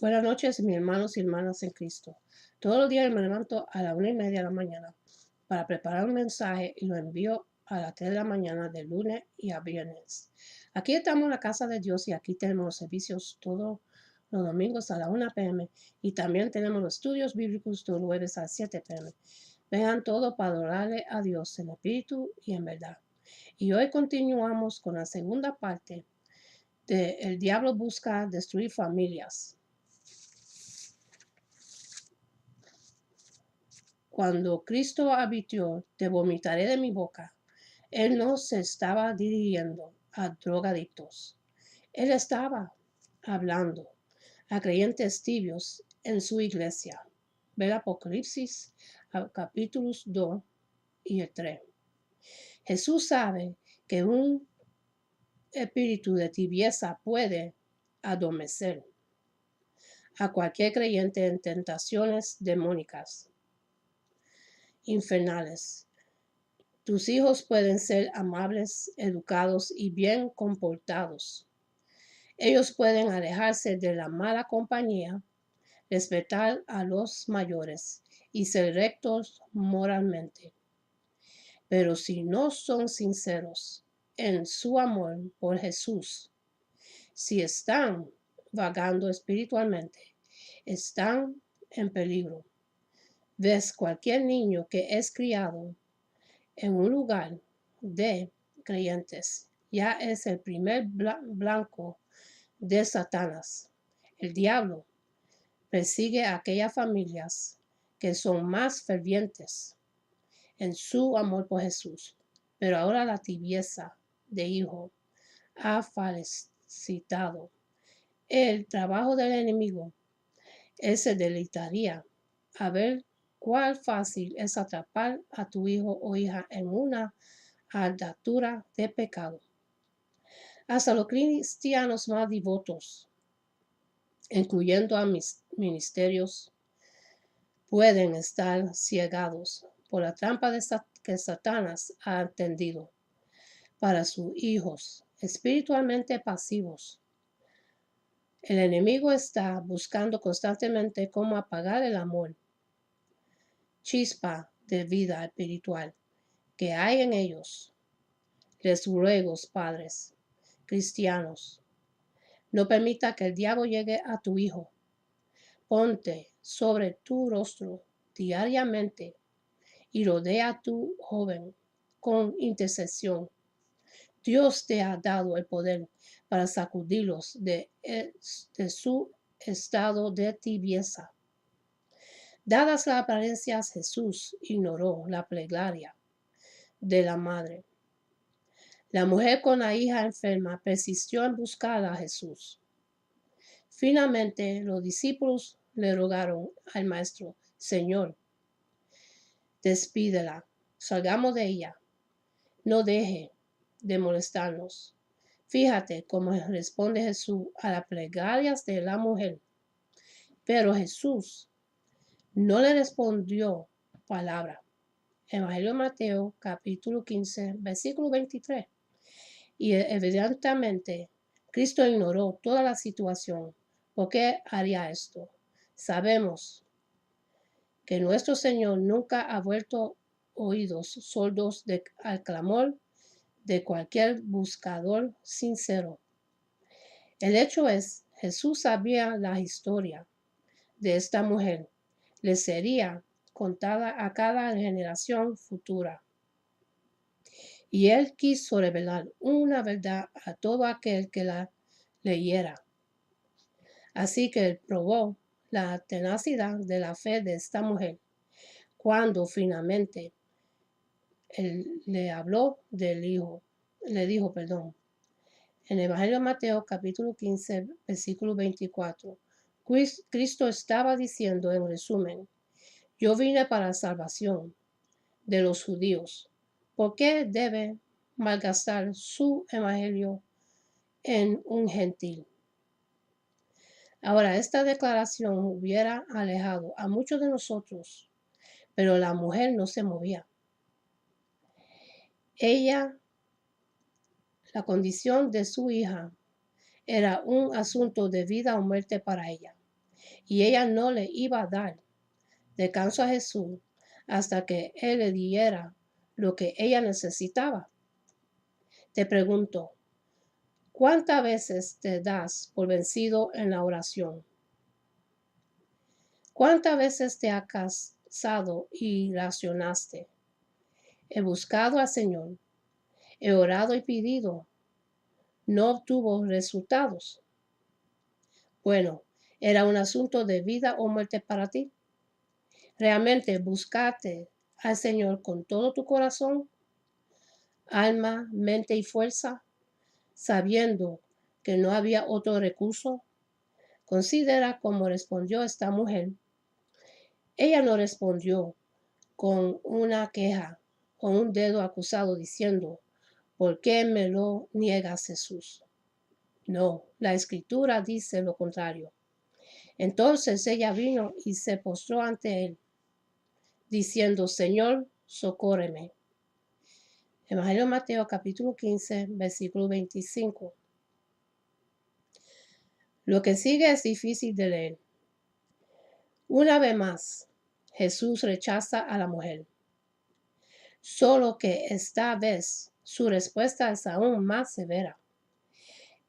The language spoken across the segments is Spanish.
Buenas noches, mis hermanos y hermanas en Cristo. Todos los días me levanto a la 1:30 de la mañana para preparar un mensaje y lo envío a las 3 de la mañana de lunes y a viernes. Aquí estamos en la casa de Dios y aquí tenemos los servicios todos los domingos a las 1 p.m. y también tenemos los estudios bíblicos todos los jueves a las 7 p.m. Vengan todos para adorarle a Dios en espíritu y en verdad. Y hoy continuamos con la segunda parte de El diablo busca destruir familias. Cuando Cristo advirtió, te vomitaré de mi boca, Él no se estaba dirigiendo a drogadictos. Él estaba hablando a creyentes tibios en su iglesia. Ver Apocalipsis capítulos 2 y 3. Jesús sabe que un espíritu de tibieza puede adormecer a cualquier creyente en tentaciones demónicas infernales. Tus hijos pueden ser amables, educados y bien comportados. Ellos pueden alejarse de la mala compañía, respetar a los mayores y ser rectos moralmente. Pero si no son sinceros en su amor por Jesús, si están vagando espiritualmente, están en peligro. Ves cualquier niño que es criado en un lugar de creyentes ya es el primer blanco de Satanás. El diablo persigue a aquellas familias que son más fervientes en su amor por Jesús, pero ahora la tibieza de hijo ha facilitado el trabajo del enemigo. Él se deleitaría a ver cuál fácil es atrapar a tu hijo o hija en una altura de pecado. Hasta los cristianos más devotos, incluyendo a mis ministerios, pueden estar ciegados por la trampa que Satanás ha tendido para sus hijos espiritualmente pasivos. El enemigo está buscando constantemente cómo apagar el amor, chispa de vida espiritual que hay en ellos. Les ruego, padres cristianos, no permita que el diablo llegue a tu hijo. Ponte sobre tu rostro diariamente y rodea a tu joven con intercesión. Dios te ha dado el poder para sacudirlos de su estado de tibieza. Dadas las apariencias, Jesús ignoró la plegaria de la madre. La mujer con la hija enferma persistió en buscar a Jesús. Finalmente, los discípulos le rogaron al maestro: Señor, despídela, salgamos de ella, no deje de molestarnos. Fíjate cómo responde Jesús a las plegarias de la mujer. Pero Jesús no le respondió palabra. Evangelio de Mateo, capítulo 15, versículo 23. Y evidentemente Cristo ignoró toda la situación. ¿Por qué haría esto? Sabemos que nuestro Señor nunca ha vuelto oídos sordos al clamor de cualquier buscador sincero. El hecho es, Jesús sabía la historia de esta mujer. Le sería contada a cada generación futura. Y él quiso revelar una verdad a todo aquel que la leyera. Así que él probó la tenacidad de la fe de esta mujer cuando finalmente él le habló del hijo, le dijo, en el Evangelio de Mateo capítulo 15, versículo 24, Cristo estaba diciendo en resumen: yo vine para la salvación de los judíos. ¿Por qué debe malgastar su evangelio en un gentil? Ahora, esta declaración hubiera alejado a muchos de nosotros, pero la mujer no se movía. Ella, la condición de su hija, era un asunto de vida o muerte para ella. y ella no le iba a dar descanso a Jesús hasta que Él le diera lo que ella necesitaba. Te pregunto, ¿cuántas veces te das por vencido en la oración? ¿Cuántas veces te has cansado y racionaste? He buscado al Señor, he orado y pedido, no obtuvo resultados. Bueno, era un asunto de vida o muerte para ti. ¿Realmente buscaste al Señor con todo tu corazón, alma, mente y fuerza, sabiendo que no había otro recurso? Considera cómo respondió esta mujer. Ella no respondió con una queja, con un dedo acusado diciendo, ¿por qué me lo niegas, Jesús? No, la escritura dice lo contrario. Entonces ella vino y se postró ante él, diciendo, Señor, socórreme. Evangelio de Mateo capítulo 15, versículo 25. Lo que sigue es difícil de leer. Una vez más, Jesús rechaza a la mujer. Solo que esta vez su respuesta es aún más severa.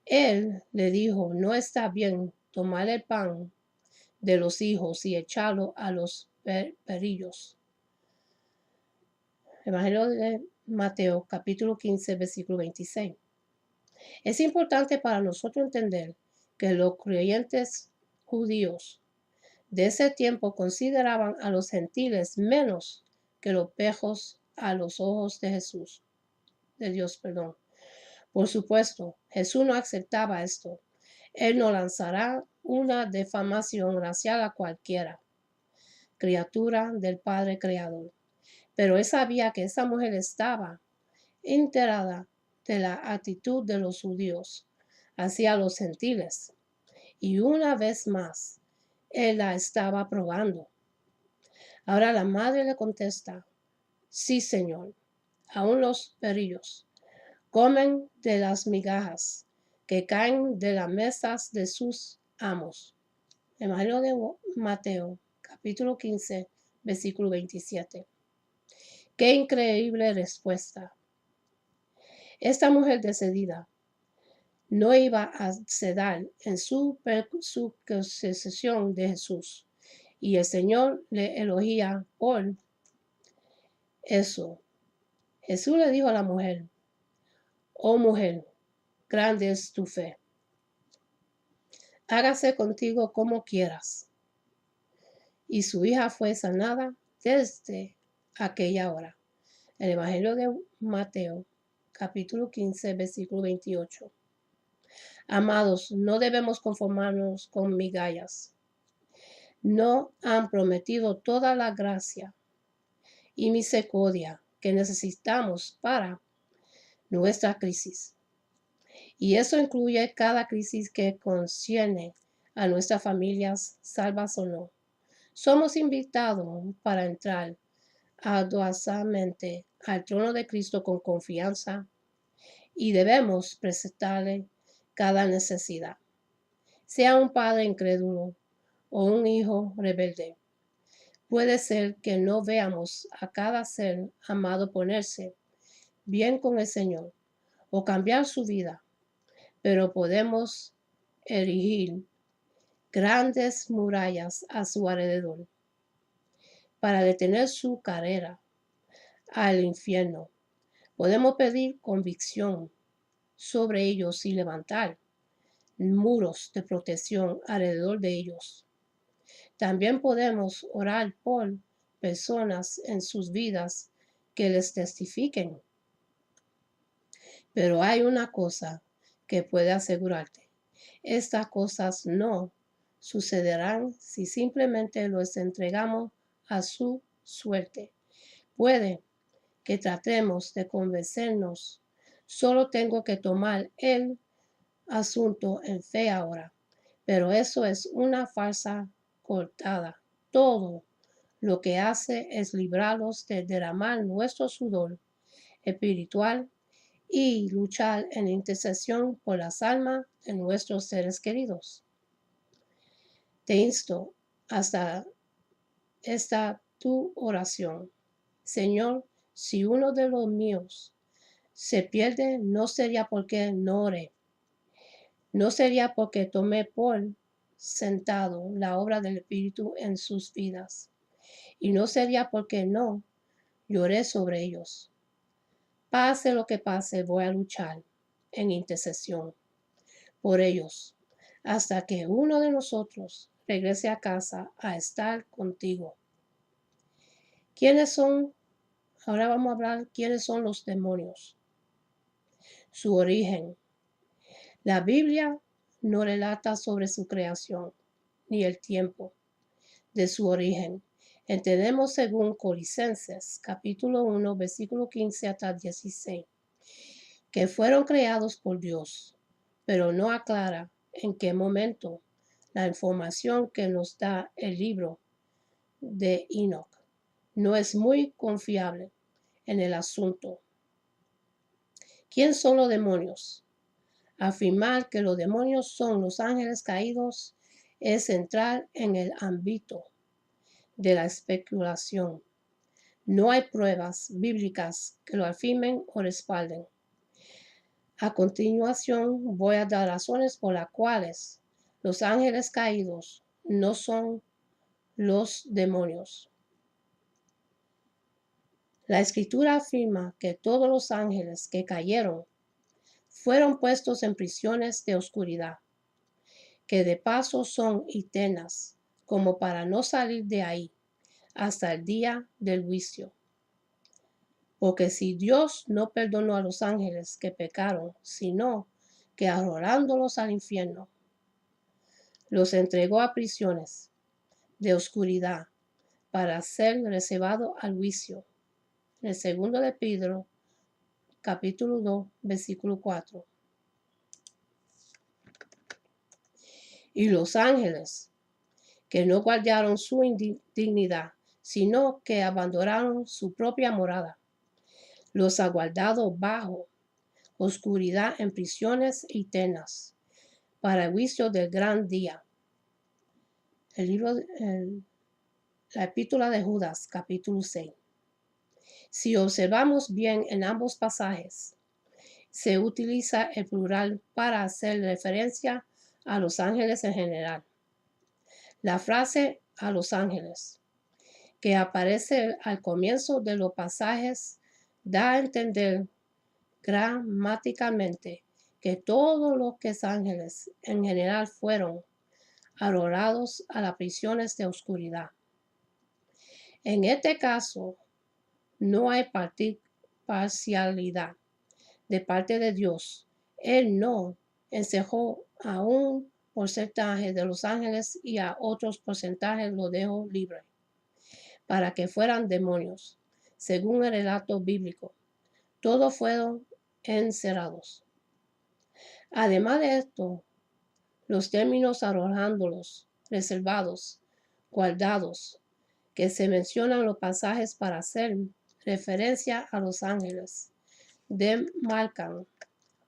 Él le dijo, no está bien tomar el pan de los hijos y echarlo a los perrillos. Evangelio de Mateo capítulo 15, versículo 26. Es importante para nosotros entender que los creyentes judíos de ese tiempo consideraban a los gentiles menos que los pejos a los ojos de Dios. Por supuesto, Jesús no aceptaba esto. Él no lanzará una defamación racial a cualquiera criatura del Padre Creador. Pero él sabía que esa mujer estaba enterada de la actitud de los judíos hacia los gentiles. Y una vez más, él la estaba probando. Ahora la madre le contesta, sí, Señor, aún los perrillos comen de las migajas que caen de las mesas de sus amos. Evangelio de Mateo, capítulo 15, versículo 27. Qué increíble respuesta. Esta mujer decidida no iba a ceder en su persecución de Jesús. Y el Señor le elogia por eso. Jesús le dijo a la mujer, oh mujer, grande es tu fe. Hágase contigo como quieras. Y su hija fue sanada desde aquella hora. El Evangelio de Mateo, capítulo 15, versículo 28. Amados, no debemos conformarnos con migajas. No han prometido toda la gracia y misericordia que necesitamos para nuestra crisis. Y eso incluye cada crisis que concierne a nuestras familias, salvas o no. Somos invitados para entrar audazamente al trono de Cristo con confianza y debemos presentarle cada necesidad, sea un padre incrédulo o un hijo rebelde. Puede ser que no veamos a cada ser amado ponerse bien con el Señor o cambiar su vida, pero podemos erigir grandes murallas a su alrededor para detener su carrera al infierno. Podemos pedir convicción sobre ellos y levantar muros de protección alrededor de ellos. También podemos orar por personas en sus vidas que les testifiquen. Pero hay una cosa que puede asegurarte. Estas cosas no sucederán si simplemente los entregamos a su suerte. Puede que tratemos de convencernos. Solo tengo que tomar el asunto en fe ahora. Pero eso es una falsa cortada. Todo lo que hace es librarlos de derramar nuestro sudor espiritual y luchar en intercesión por las almas de nuestros seres queridos. Te insto hasta esta tu oración. Señor, si uno de los míos se pierde, no sería porque no oré. No sería porque tomé por sentado la obra del Espíritu en sus vidas. Y no sería porque no lloré sobre ellos. Pase lo que pase, voy a luchar en intercesión por ellos hasta que uno de nosotros regrese a casa a estar contigo. ¿Quiénes son? Ahora vamos a hablar quiénes son los demonios. Su origen. La Biblia no relata sobre su creación ni el tiempo de su origen. Entendemos según Colosenses capítulo 1 versículo 15 hasta 16 que fueron creados por Dios, pero no aclara en qué momento. La información que nos da el libro de Enoch no es muy confiable en el asunto. ¿Quién son los demonios? Afirmar que los demonios son los ángeles caídos es entrar en el ámbito de la especulación. No hay pruebas bíblicas que lo afirmen o respalden. A continuación voy a dar razones por las cuales los ángeles caídos no son los demonios. La Escritura afirma que todos los ángeles que cayeron fueron puestos en prisiones de oscuridad, que de paso son eternas, como para no salir de ahí hasta el día del juicio. Porque si Dios no perdonó a los ángeles que pecaron, sino que arrojándolos al infierno, los entregó a prisiones de oscuridad para ser reservados al juicio. En el segundo de Pedro, capítulo 2, versículo 4. Y los ángeles que no guardaron su dignidad, sino que abandonaron su propia morada, los ha guardado bajo oscuridad en prisiones eternas, para el juicio del gran día. La epístola de Judas, capítulo 6. Si observamos bien en ambos pasajes, se utiliza el plural para hacer referencia a los ángeles en general. La frase a los ángeles, que aparece al comienzo de los pasajes, da a entender gramáticamente que todos los que son ángeles en general fueron arrojados a las prisiones de oscuridad. En este caso, no hay parcialidad de parte de Dios. Él no encerró a un porcentaje de los ángeles y a otros porcentajes lo dejó libre para que fueran demonios. Según el relato bíblico, todos fueron encerrados. Además de esto, los términos arrojándolos, reservados, guardados, que se mencionan en los pasajes para hacer referencia a los ángeles, demarcan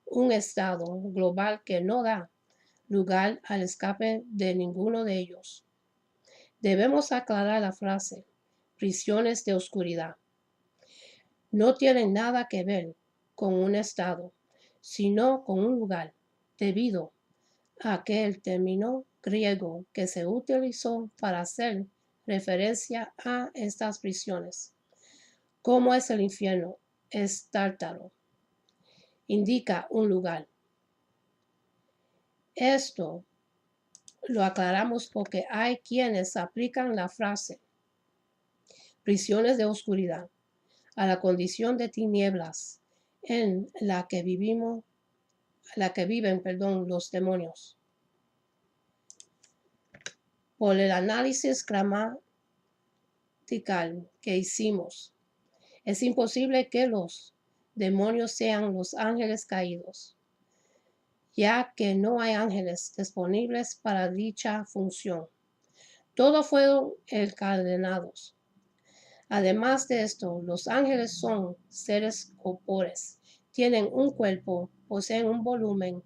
un estado global que no da lugar al escape de ninguno de ellos. Debemos aclarar la frase, prisiones de oscuridad. No tienen nada que ver con un estado, sino con un lugar, debido a que el término griego que se utilizó para hacer referencia a estas prisiones, como es el infierno, es Tártaro, indica un lugar. Esto lo aclaramos porque hay quienes aplican la frase prisiones de oscuridad a la condición de tinieblas en la que viven, los demonios. Por el análisis gramatical que hicimos, es imposible que los demonios sean los ángeles caídos, ya que no hay ángeles disponibles para dicha función. Todos fueron encadenados. Además de esto, los ángeles son seres corpóreos, tienen un cuerpo, poseen un volumen,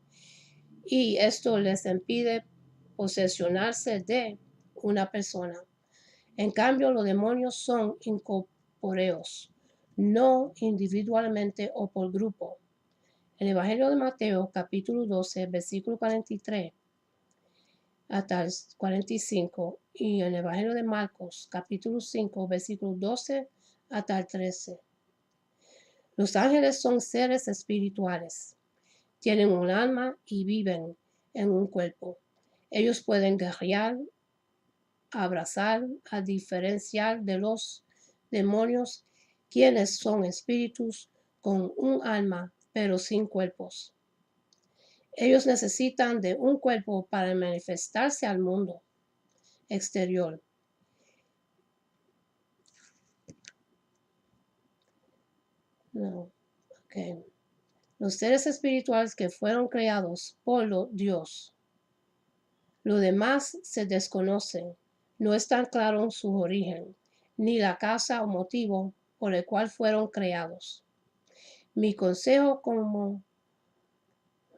y esto les impide posesionarse de una persona. En cambio, los demonios son incorpóreos, no individualmente o por grupo. El Evangelio de Mateo, capítulo 12, versículo 43 hasta el 45, y el Evangelio de Marcos, capítulo 5, versículo 12 hasta el 13. Los ángeles son seres espirituales. Tienen un alma y viven en un cuerpo. Ellos pueden guerrear, abrazar, a diferenciar de los demonios, quienes son espíritus con un alma, pero sin cuerpos. Ellos necesitan de un cuerpo para manifestarse al mundo exterior. Los seres espirituales que fueron creados por Dios. Lo demás se desconocen. No están claros su origen, ni la causa o motivo por el cual fueron creados. Mi consejo como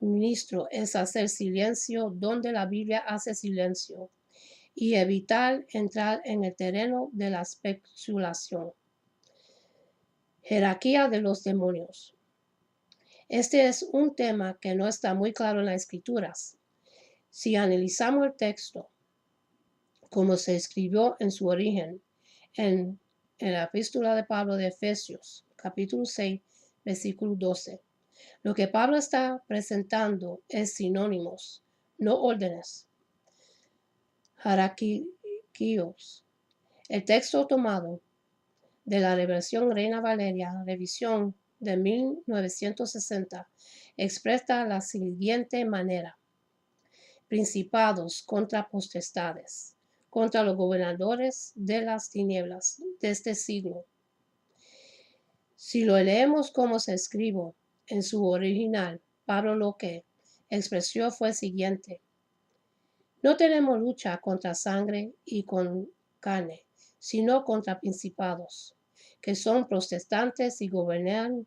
ministro es hacer silencio donde la Biblia hace silencio y evitar entrar en el terreno de la especulación. Jerarquía de los demonios. Este es un tema que no está muy claro en las Escrituras. Si analizamos el texto, como se escribió en su origen, en la epístola de Pablo de Efesios, capítulo 6, versículo 12, lo que Pablo está presentando es sinónimos, no órdenes. Jerarquíos. El texto tomado de la Revelación Reina Valeria, revisión de 1960, expresa la siguiente manera: principados contra potestades, contra los gobernadores de las tinieblas de este siglo. Si lo leemos como se escribió en su original, Pablo lo que expresó fue siguiente: no tenemos lucha contra sangre y con carne, sino contra principados, que son protestantes y gobiernan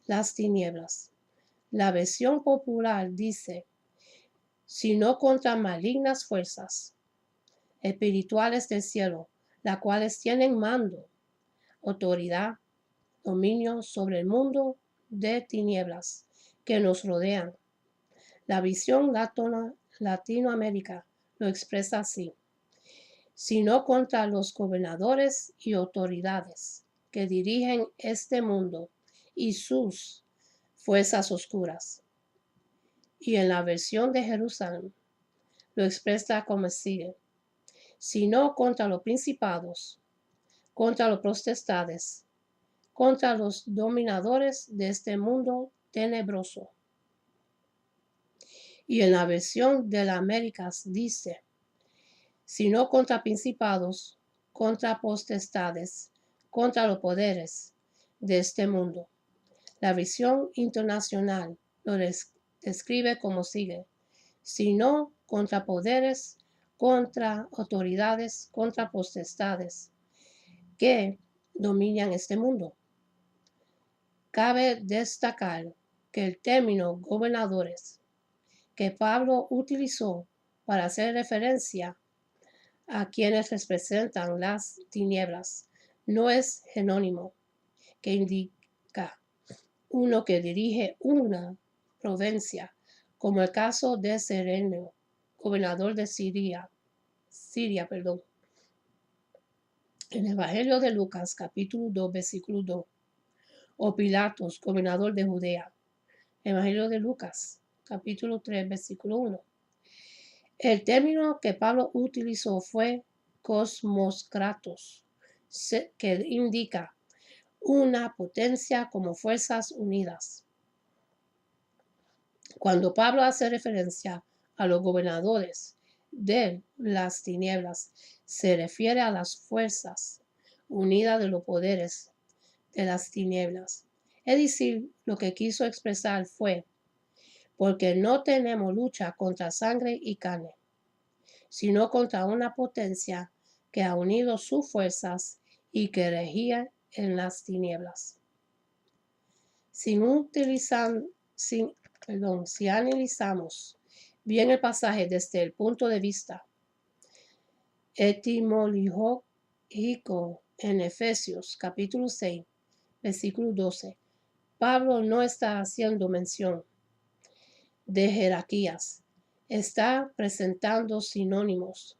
las tinieblas. La versión popular dice, sino contra malignas fuerzas espirituales del cielo, las cuales tienen mando, autoridad, dominio sobre el mundo de tinieblas que nos rodean. La visión Latinoamérica lo expresa así: sino contra los gobernadores y autoridades que dirigen este mundo y sus fuerzas oscuras. Y en la versión de Jerusalén lo expresa como sigue: sino contra los principados, contra los potestades, contra los dominadores de este mundo tenebroso. Y en la versión de las Américas dice, sino contra principados, contra potestades, contra los poderes de este mundo. La visión internacional lo describe como sigue: sino contra poderes, contra autoridades, contra potestades que dominan este mundo. Cabe destacar que el término gobernadores que Pablo utilizó para hacer referencia a quienes representan las tinieblas no es genónimo, que indica uno que dirige una provincia, como el caso de Sereno, gobernador de Siria. En el Evangelio de Lucas, capítulo 2, versículo 2, o Pilatos, gobernador de Judea. Evangelio de Lucas, capítulo 3, versículo 1. El término que Pablo utilizó fue cosmos-kratos, que indica una potencia como fuerzas unidas. Cuando Pablo hace referencia a los gobernadores de las tinieblas, se refiere a las fuerzas unidas de los poderes de las tinieblas. Es decir, lo que quiso expresar fue: porque no tenemos lucha contra sangre y carne, sino contra una potencia que ha unido sus fuerzas y que regía en las tinieblas. Si analizamos bien el pasaje desde el punto de vista etimológico en Efesios capítulo 6, versículo 12. Pablo no está haciendo mención de jerarquías, está presentando sinónimos.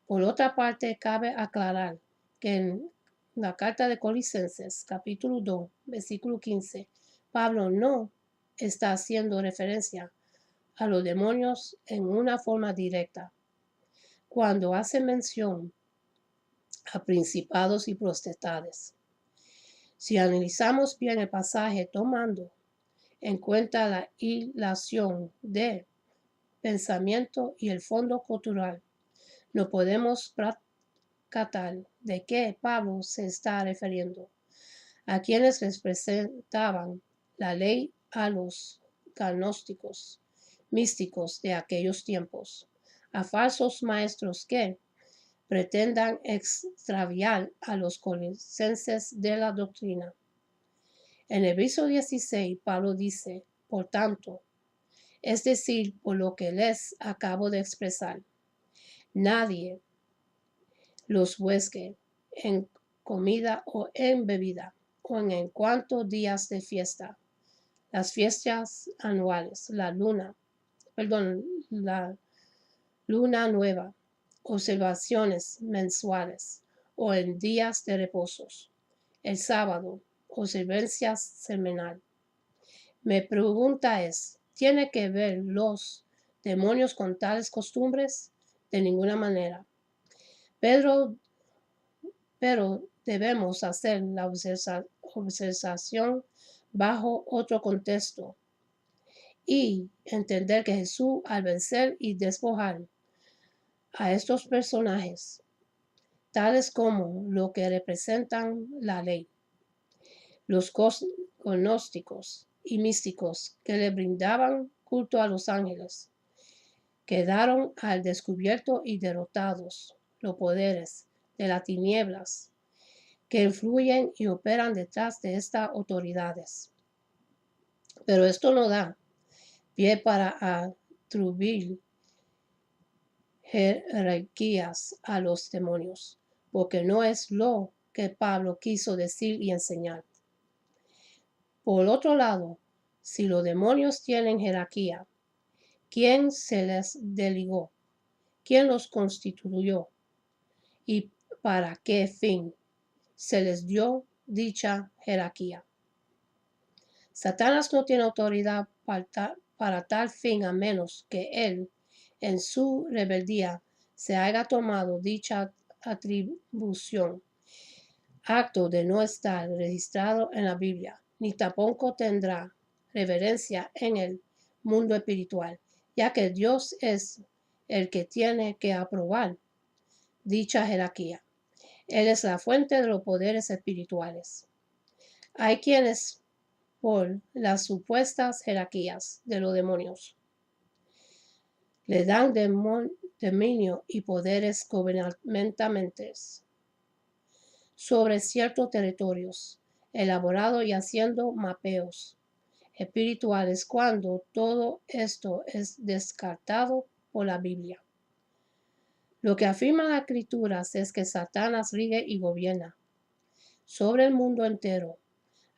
Por otra parte, cabe aclarar que en la carta de Colosenses, capítulo 2, versículo 15, Pablo no está haciendo referencia a los demonios en una forma directa. Cuando hace mención a principados y potestades. Si analizamos bien el pasaje tomando en cuenta la hilación de pensamiento y el fondo cultural, no podemos percatar de qué Pablo se está refiriendo. A quienes les presentaban la ley a los gnósticos, místicos de aquellos tiempos, a falsos maestros que pretendan extraviar a los colosenses de la doctrina. En el verso 16, Pablo dice, por tanto, es decir, por lo que les acabo de expresar, nadie los busque en comida o en bebida, o en cuanto días de fiesta, las fiestas anuales, la luna nueva, observaciones mensuales o en días de reposos, el sábado, observancias semanal. Mi pregunta es, ¿tiene que ver los demonios con tales costumbres? De ninguna manera. Pero debemos hacer la observación bajo otro contexto y entender que Jesús, al vencer y despojar a estos personajes, tales como lo que representan la ley, los gnósticos y místicos que le brindaban culto a los ángeles, quedaron al descubierto y derrotados los poderes de las tinieblas que influyen y operan detrás de estas autoridades. Pero esto no da pie para atribuir jerarquías a los demonios, porque no es lo que Pablo quiso decir y enseñar. Por otro lado, si los demonios tienen jerarquía, ¿quién se les delegó? ¿Quién los constituyó? ¿Y para qué fin se les dio dicha jerarquía? Satanás no tiene autoridad para tal fin a menos que él, en su rebeldía, se haya tomado dicha atribución, acto de no estar registrado en la Biblia, ni tampoco tendrá reverencia en el mundo espiritual, ya que Dios es el que tiene que aprobar dicha jerarquía. Él es la fuente de los poderes espirituales. Hay quienes, por las supuestas jerarquías de los demonios, le dan dominio y poderes gubernamentales sobre ciertos territorios, elaborado y haciendo mapeos espirituales cuando todo esto es descartado por la Biblia. Lo que afirman las Escrituras es que Satanás rige y gobierna sobre el mundo entero.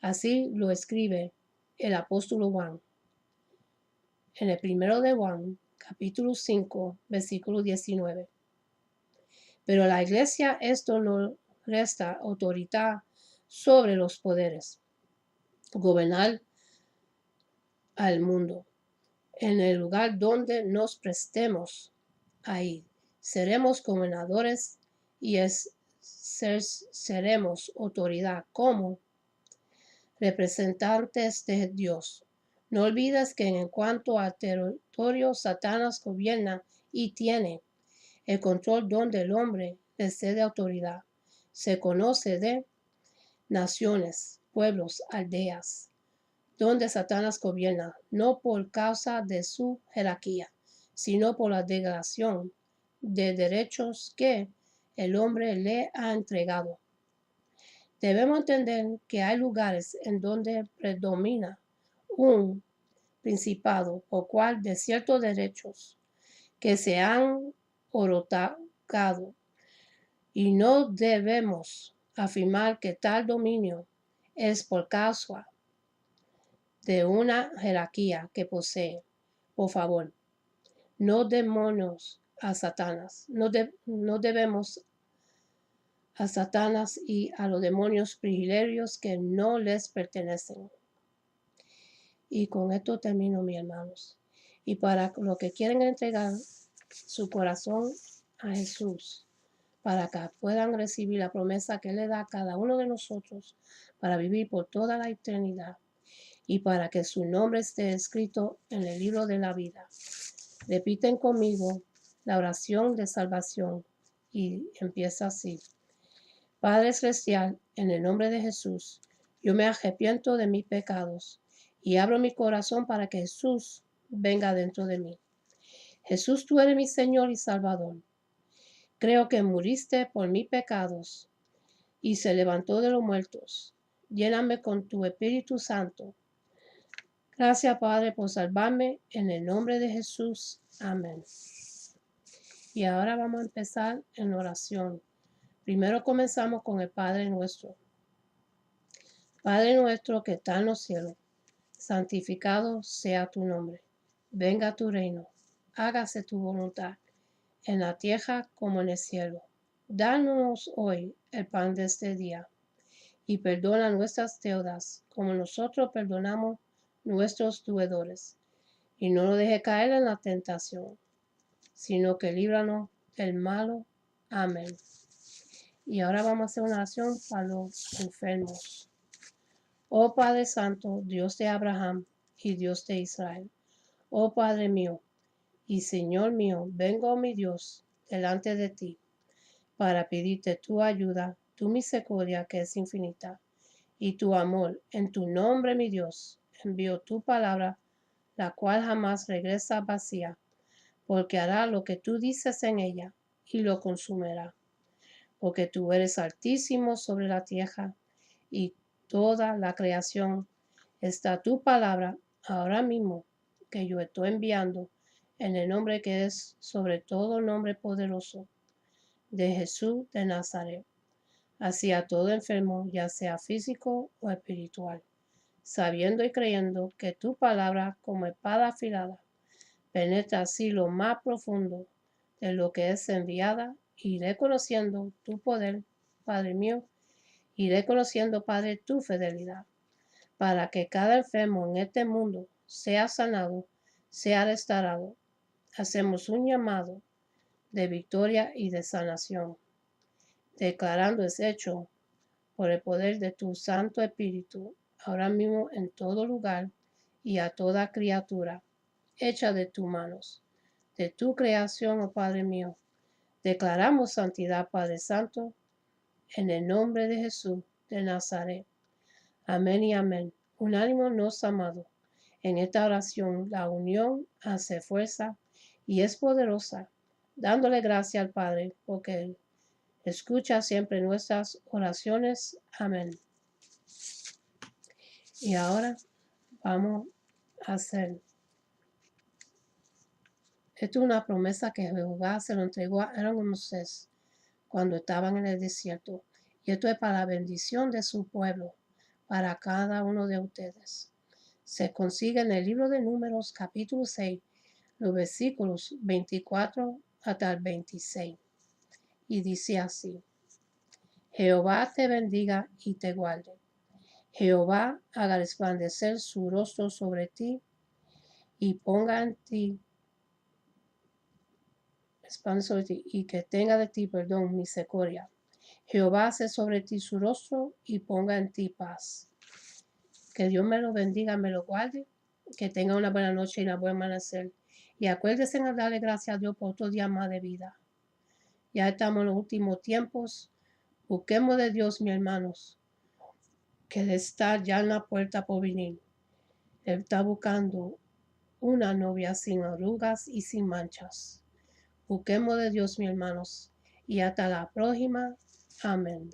Así lo escribe el apóstol Juan en el primero de Juan, capítulo 5, versículo 19. Pero a la iglesia esto no resta autoridad sobre los poderes, gobernar al mundo. En el lugar donde nos prestemos ahí, seremos gobernadores y seremos autoridad como representantes de Dios. No olvides que en cuanto a territorio, Satanás gobierna y tiene el control donde el hombre le cede autoridad. Se conoce de naciones, pueblos, aldeas, donde Satanás gobierna, no por causa de su jerarquía, sino por la degradación de derechos que el hombre le ha entregado. Debemos entender que hay lugares en donde predomina un principado, por cual de ciertos derechos que se han otorgado, y no debemos afirmar que tal dominio es por causa de una jerarquía que posee. Por favor, no debemos a Satanás, no debemos a Satanás y a los demonios privilegios que no les pertenecen. Y con esto termino, mis hermanos. Y para los que quieren entregar su corazón a Jesús, para que puedan recibir la promesa que Él le da a cada uno de nosotros para vivir por toda la eternidad y para que su nombre esté escrito en el libro de la vida. Repiten conmigo la oración de salvación y empieza así. Padre Celestial, en el nombre de Jesús, yo me arrepiento de mis pecados y abro mi corazón para que Jesús venga dentro de mí. Jesús, tú eres mi Señor y Salvador. Creo que muriste por mis pecados y se levantó de los muertos. Lléname con tu Espíritu Santo. Gracias, Padre, por salvarme. En el nombre de Jesús. Amén. Y ahora vamos a empezar en oración. Primero comenzamos con el Padre nuestro. Padre nuestro que está en los cielos, santificado sea tu nombre. Venga tu reino. Hágase tu voluntad, en la tierra como en el cielo. Danos hoy el pan de este día, y perdona nuestras deudas, como nosotros perdonamos nuestros deudores. Y no nos deje caer en la tentación, sino que líbranos del malo. Amén. Y ahora vamos a hacer una oración para los enfermos. Oh Padre Santo, Dios de Abraham y Dios de Israel. Oh Padre mío y Señor mío, vengo, mi Dios, delante de ti, para pedirte tu ayuda, tu misericordia que es infinita, y tu amor. En tu nombre, mi Dios, envío tu palabra, la cual jamás regresa vacía, porque hará lo que tú dices en ella, y lo consumirá. Porque tú eres altísimo sobre la tierra, y toda la creación está tu palabra ahora mismo, que yo estoy enviando, en el nombre que es sobre todo nombre poderoso, de Jesús de Nazaret, hacia todo enfermo, ya sea físico o espiritual, sabiendo y creyendo que tu palabra, como espada afilada, penetra así lo más profundo de lo que es enviada, y reconociendo tu poder, Padre mío, y reconociendo, Padre, tu fidelidad, para que cada enfermo en este mundo sea sanado, sea restaurado. Hacemos un llamado de victoria y de sanación, declarando ese hecho por el poder de tu Santo Espíritu, ahora mismo en todo lugar y a toda criatura, hecha de tus manos, de tu creación, oh Padre mío. Declaramos santidad, Padre Santo, en el nombre de Jesús de Nazaret. Amén y amén. Unánimenos, amados. En esta oración, la unión hace fuerza y es poderosa, dándole gracias al Padre, porque Él escucha siempre nuestras oraciones. Amén. Y ahora vamos a hacer. Esto es una promesa que Jehová se lo entregó a Aarón y Moisés cuando estaban en el desierto. Y esto es para la bendición de su pueblo, para cada uno de ustedes. Se consigue en el libro de Números, capítulo 6, los versículos 24 hasta el 26. Y dice así: Jehová te bendiga y te guarde. Jehová haga resplandecer su rostro sobre ti y ponga en ti, y que tenga de ti perdón, misericordia. Jehová hace sobre ti su rostro y ponga en ti paz. Que Dios me lo bendiga, me lo guarde, que tenga una buena noche y una buena amanecer. Y acuérdense en darle gracias a Dios por otro día más de vida. Ya estamos en los últimos tiempos. Busquemos de Dios, mis hermanos, que Él está ya en la puerta por venir. Él está buscando una novia sin arrugas y sin manchas. Busquemos de Dios, mis hermanos, y hasta la próxima. Amén.